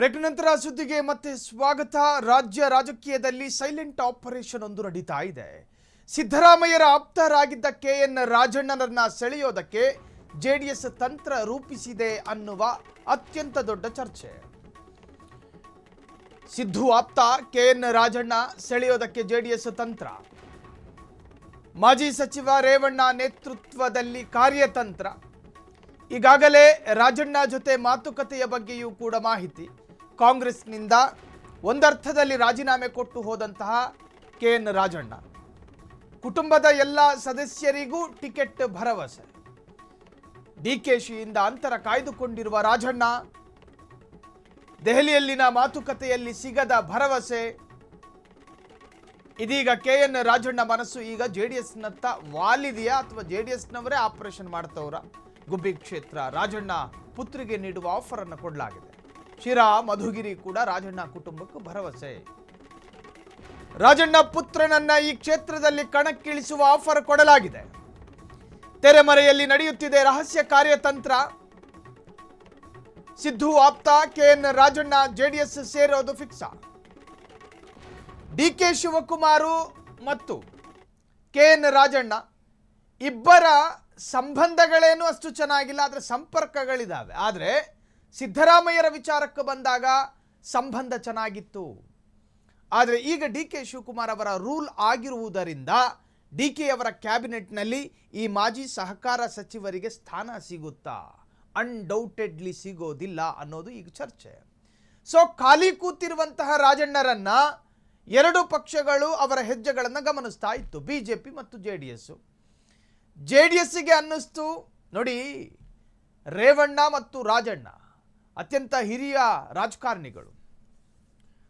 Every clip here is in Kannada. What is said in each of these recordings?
ಬ್ರೇಕ್ ನಂತರ ಸುದ್ದಿಗೆ ಮತ್ತೆ ಸ್ವಾಗತ. ರಾಜ್ಯ ರಾಜಕೀಯದಲ್ಲಿ ಸೈಲೆಂಟ್ ಆಪರೇಷನ್ ಒಂದು ನಡೀತಾ ಇದೆ. ಸಿದ್ದರಾಮಯ್ಯರ ಆಪ್ತರಾಗಿದ್ದ ಕೆಎನ್ ರಾಜಣ್ಣನನ್ನ ಸೆಳೆಯೋದಕ್ಕೆ ಜೆಡಿಎಸ್ ತಂತ್ರ ರೂಪಿಸಿದೆ ಅನ್ನುವ ಅತ್ಯಂತ ದೊಡ್ಡ ಚರ್ಚೆ. ಸಿದ್ದು ಆಪ್ತ ಕೆಎನ್ ರಾಜಣ್ಣ ಸೆಳೆಯೋದಕ್ಕೆ ಜೆಡಿಎಸ್ ತಂತ್ರ. ಮಾಜಿ ಸಚಿವ ರೇವಣ್ಣ ನೇತೃತ್ವದಲ್ಲಿ ಕಾರ್ಯತಂತ್ರ. ಈಗಾಗಲೇ ರಾಜಣ್ಣ ಜೊತೆ ಮಾತುಕತೆಯ ಬಗ್ಗೆಯೂ ಕೂಡ ಮಾಹಿತಿ. ಕಾಂಗ್ರೆಸ್ನಿಂದ ಒಂದರ್ಥದಲ್ಲಿ ರಾಜೀನಾಮೆ ಕೊಟ್ಟು ಹೋದಂತಹ ಕೆಎನ್ ರಾಜಣ್ಣ ಕುಟುಂಬದ ಎಲ್ಲ ಸದಸ್ಯರಿಗೂ ಟಿಕೆಟ್ ಭರವಸೆ. ಡಿಕೆಶಿಯಿಂದ ಅಂತರ ಕಾಯ್ದುಕೊಂಡಿರುವ ರಾಜಣ್ಣ ದೆಹಲಿಯಲ್ಲಿನ ಮಾತುಕತೆಯಲ್ಲಿ ಸಿಗದ ಭರವಸೆ. ಇದೀಗ ಕೆಎನ್ ರಾಜಣ್ಣ ಮನಸ್ಸು ಈಗ ಜೆಡಿಎಸ್ನತ್ತ ವಾಲಿದೆಯಾ ಅಥವಾ ಜೆಡಿಎಸ್ನವರೇ ಆಪರೇಷನ್ ಮಾಡ್ತವ್ರ? ಗುಬ್ಬಿ ಕ್ಷೇತ್ರ ರಾಜಣ್ಣ ಪುತ್ರಿಗೆ ನೀಡುವ ಆಫರ್ ಅನ್ನು ಕೊಡಲಾಗಿದೆ. ಶಿರಾ ಮಧುಗಿರಿ ಕೂಡ ರಾಜಣ್ಣ ಕುಟುಂಬಕ್ಕೂ ಭರವಸೆ. ರಾಜಣ್ಣ ಪುತ್ರನನ್ನ ಈ ಕ್ಷೇತ್ರದಲ್ಲಿ ಕಣಕ್ಕಿಳಿಸುವ ಆಫರ್ ಕೊಡಲಾಗಿದೆ. ತೆರೆಮರೆಯಲ್ಲಿ ನಡೆಯುತ್ತಿದೆ ರಹಸ್ಯ ಕಾರ್ಯತಂತ್ರ. ಸಿದ್ದು ಆಪ್ತ ಕೆಎನ್ ರಾಜಣ್ಣ ಜೆಡಿಎಸ್ ಸೇರೋದು ಫಿಕ್ಸ. ಡಿಕೆ ಶಿವಕುಮಾರ್ ಮತ್ತು ಕೆಎನ್ ರಾಜಣ್ಣ ಇಬ್ಬರ ಸಂಬಂಧಗಳೇನು ಅಷ್ಟು ಚೆನ್ನಾಗಿಲ್ಲ, ಆದರೆ ಸಂಪರ್ಕಗಳಿದ್ದಾವೆ. ಆದರೆ ಸಿದ್ದರಾಮಯ್ಯರ ವಿಚಾರಕ್ಕೆ ಬಂದಾಗ ಸಂಬಂಧ ಚೆನ್ನಾಗಿತ್ತು. ಆದರೆ ಈಗ ಡಿಕೆ ಶಿವಕುಮಾರ್ ಅವರ ರೂಲ್ ಆಗಿರುವುದರಿಂದ ಡಿಕೆ ಅವರ ಕ್ಯಾಬಿನೆಟ್ನಲ್ಲಿ ಈ ಮಾಜಿ ಸಹಕಾರ ಸಚಿವರಿಗೆ ಸ್ಥಾನ ಸಿಗುತ್ತಾ? ಅನ್ಡೌಟೆಡ್ಲಿ ಸಿಗೋದಿಲ್ಲ ಅನ್ನೋದು ಈಗ ಚರ್ಚೆ. ಸೊ ಖಾಲಿ ಕೂತಿರುವಂತಹ ರಾಜಣ್ಣರನ್ನ ಎರಡು ಪಕ್ಷಗಳು ಅವರ ಹೆಜ್ಜೆಗಳನ್ನು ಗಮನಿಸ್ತಾ ಇತ್ತು, ಬಿಜೆಪಿ ಮತ್ತು ಜೆಡಿಎಸ್. ಜೆಡಿಎಸ್ಗೆ ಅನ್ನಿಸ್ತು, ನೋಡಿ ರೇವಣ್ಣ ಮತ್ತು ರಾಜಣ್ಣ ಅತ್ಯಂತ ಹಿರಿಯ ರಾಜಕಾರಣಿಗಳು.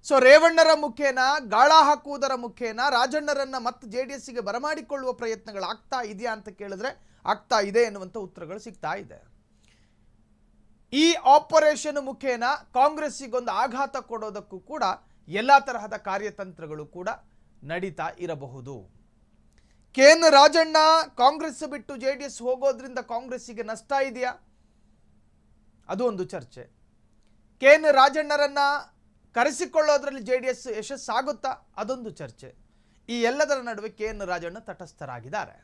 ಸೊ ರೇವಣ್ಣರ ಮುಖೇನ ಗಾಳ ಹಾಕುವುದರ ಮುಖೇನ ರಾಜಣ್ಣರನ್ನ ಮತ್ತೆ ಜೆಡಿಎಸ್ಗೆ ಬರಮಾಡಿಕೊಳ್ಳುವ ಪ್ರಯತ್ನಗಳು ಆಗ್ತಾ ಇದೆಯಾ ಅಂತ ಕೇಳಿದ್ರೆ ಆಗ್ತಾ ಇದೆ ಎನ್ನುವಂಥ ಉತ್ತರಗಳು ಸಿಗ್ತಾ ಇದೆ. ಈ ಆಪರೇಷನ್ ಮುಖೇನ ಕಾಂಗ್ರೆಸ್ಸಿಗೊಂದು ಆಘಾತ ಕೊಡೋದಕ್ಕೂ ಕೂಡ ಎಲ್ಲ ತರಹದ ಕಾರ್ಯತಂತ್ರಗಳು ಕೂಡ ನಡೀತಾ ಇರಬಹುದು. ಕೆಎನ್ ರಾಜಣ್ಣ ಕಾಂಗ್ರೆಸ್ ಬಿಟ್ಟು ಜೆಡಿಎಸ್ ಹೋಗೋದ್ರಿಂದ ಕಾಂಗ್ರೆಸ್ಸಿಗೆ ನಷ್ಟ ಇದೆಯಾ? ಅದು ಒಂದು ಚರ್ಚೆ. ಕೆಎನ್ ರಾಜಣ್ಣರನ್ನ ಕರೆಸಿಕೊಳ್ಳೋದ್ರಲ್ಲಿ ಜೆಡಿಎಸ್ ಯಶಸ್ಸಾಗುತ್ತಾ? ಅದೊಂದು ಚರ್ಚೆ. ಈ ಎಲ್ಲದರ ನಡುವೆ ಕೆಎನ್ ರಾಜಣ್ಣ ತಟಸ್ಥರಾಗಿದ್ದಾರೆ.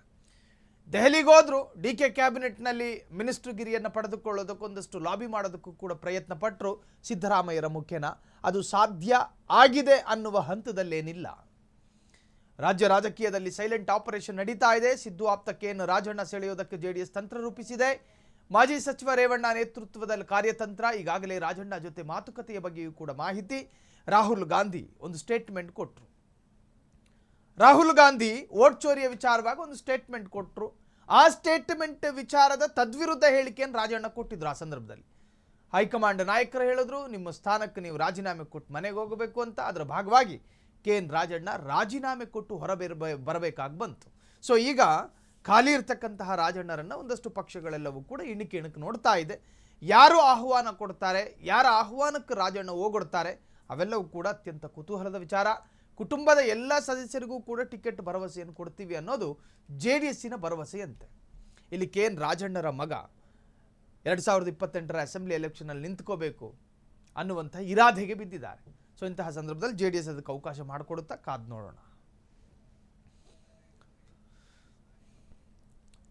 ದೆಹಲಿಗೋದ್ರು ಡಿಕೆ ಕ್ಯಾಬಿನೆಟ್ನಲ್ಲಿ ಮಿನಿಸ್ಟ್ರಿಗಿರಿಯನ್ನು ಪಡೆದುಕೊಳ್ಳೋದಕ್ಕೊಂದಷ್ಟು ಲಾಬಿ ಮಾಡೋದಕ್ಕೂ ಕೂಡ ಪ್ರಯತ್ನ ಪಟ್ಟರು ಸಿದ್ದರಾಮಯ್ಯರ ಮುಖೇನ. ಅದು ಸಾಧ್ಯ ಆಗಿದೆ ಅನ್ನುವ ಹಂತದಲ್ಲೇನಿಲ್ಲ. ರಾಜ್ಯ ರಾಜಕೀಯದಲ್ಲಿ ಸೈಲೆಂಟ್ ಆಪರೇಷನ್ ನಡೀತಾ ಇದೆ. ಸಿದ್ದು ಆಪ್ತ ಕೆಎನ್ ರಾಜಣ್ಣ ಸೆಳೆಯೋದಕ್ಕೆ ಜೆಡಿಎಸ್ ತಂತ್ರ ರೂಪಿಸಿದೆ. ಮಾಜಿ ಸಚಿವ ರೇವಣ್ಣ ನೇತೃತ್ವದಲ್ಲಿ ಕಾರ್ಯತಂತ್ರ. ಈಗಾಗಲೇ ರಾಜಣ್ಣ ಜೊತೆ ಮಾತುಕತೆಯ ಬಗ್ಗೆಯೂ ಕೂಡ ಮಾಹಿತಿ. ರಾಹುಲ್ ಗಾಂಧಿ ಒಂದು ಸ್ಟೇಟ್ಮೆಂಟ್ ಕೊಟ್ಟರು. ರಾಹುಲ್ ಗಾಂಧಿ ವೋಟ್ ಚೋರಿಯ ವಿಚಾರವಾಗಿ ಒಂದು ಸ್ಟೇಟ್ಮೆಂಟ್ ಕೊಟ್ಟರು. ಆ ಸ್ಟೇಟ್ಮೆಂಟ್ ವಿಚಾರದ ತದ್ವಿರುದ್ಧ ಹೇಳಿಕೆಯನ್ನು ರಾಜಣ್ಣ ಕೊಟ್ಟಿದ್ರು. ಆ ಸಂದರ್ಭದಲ್ಲಿ ಹೈಕಮಾಂಡ್ ನಾಯಕರು ಹೇಳಿದ್ರು, ನಿಮ್ಮ ಸ್ಥಾನಕ್ಕೆ ನೀವು ರಾಜೀನಾಮೆ ಕೊಟ್ಟು ಮನೆಗೆ ಹೋಗಬೇಕು ಅಂತ. ಅದರ ಭಾಗವಾಗಿ ಕೆಎನ್ ರಾಜಣ್ಣ ರಾಜೀನಾಮೆ ಕೊಟ್ಟು ಬರಬೇಕಾಗಿ ಬಂತು. ಸೊ ಈಗ ಖಾಲಿ ಇರ್ತಕ್ಕಂತಹ ರಾಜಣ್ಣರನ್ನು ಒಂದಷ್ಟು ಪಕ್ಷಗಳೆಲ್ಲವೂ ಕೂಡ ಇಣುಕಿ ನೋಡ್ತಾ ಇದೆ. ಯಾರು ಆಹ್ವಾನ ಕೊಡ್ತಾರೆ, ಯಾರ ಆಹ್ವಾನಕ್ಕೆ ರಾಜಣ್ಣ ಹೋಗೊಡ್ತಾರೆ, ಅವೆಲ್ಲವೂ ಕೂಡ ಅತ್ಯಂತ ಕುತೂಹಲದ ವಿಚಾರ. ಕುಟುಂಬದ ಎಲ್ಲ ಸದಸ್ಯರಿಗೂ ಕೂಡ ಟಿಕೆಟ್ ಭರವಸೆಯನ್ನು ಕೊಡ್ತೀವಿ ಅನ್ನೋದು ಜೆಡಿಎಸ್ಸಿನ ಭರವಸೆಯಂತೆ. ಇಲ್ಲಿ ಕೆಎನ್ ರಾಜಣ್ಣರ ಮಗ 2028ರ ಅಸೆಂಬ್ಲಿ ಎಲೆಕ್ಷನಲ್ಲಿ ನಿಂತ್ಕೋಬೇಕು ಅನ್ನುವಂಥ ಇರಾದೆಗೆ ಬಿದ್ದಿದ್ದಾರೆ. ಸೊ ಇಂತಹ ಸಂದರ್ಭದಲ್ಲಿ ಜೆಡಿಎಸ್ ಅದಕ್ಕೆ ಅವಕಾಶ ಮಾಡಿಕೊಡುತ್ತಾ ಕಾದು ನೋಡೋಣ.